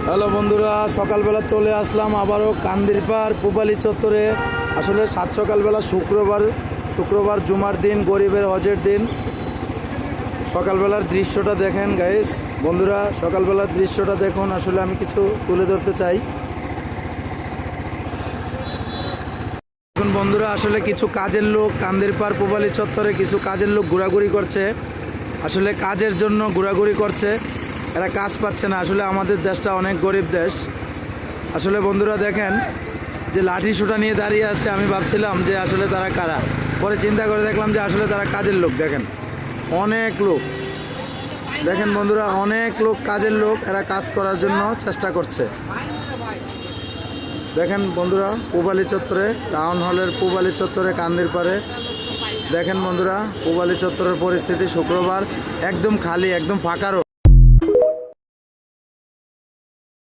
Hello বন্ধুরা, সকালবেলা চলে আসলাম আবারও কান্দিরপাড় পূবালী চত্বরে। আসলে সাত সকালবেলা শুক্রবার জুমার দিন, গরিবের হজের দিন। সকালবেলার দৃশ্যটা দেখেন গাইস, বন্ধুরা সকালবেলার দৃশ্যটা দেখুন। আসলে আমি কিছু তুলে ধরতে চাই। এখন বন্ধুরা আসলে কিছু কাজের লোক কান্দিরপাড় পূবালী চত্বরে কিছু কাজের লোক ঘোরাঘুরি করছে। আসলে কাজের জন্য ঘোরাঘুরি করছে, এরা কাজ পাচ্ছে না। আসলে আমাদের দেশটা অনেক গরিব দেশ। আসলে বন্ধুরা দেখেন যে লাঠি সোটা নিয়ে দাঁড়িয়ে আছে, আমি ভাবছিলাম যে আসলে তারা কারা, পরে চিন্তা করে দেখলাম যে আসলে তারা কাজের লোক। দেখেন অনেক লোক, দেখেন বন্ধুরা অনেক লোক কাজের লোক, এরা কাজ করার জন্য চেষ্টা করছে। দেখেন বন্ধুরা পূবালী চত্বরে, টাউন হলের পূবালী চত্বরে কান্দিরপাড়ে দেখেন বন্ধুরা পূবালী চত্বরের পরিস্থিতি। শুক্রবার একদম খালি, একদম ফাঁকা রোড।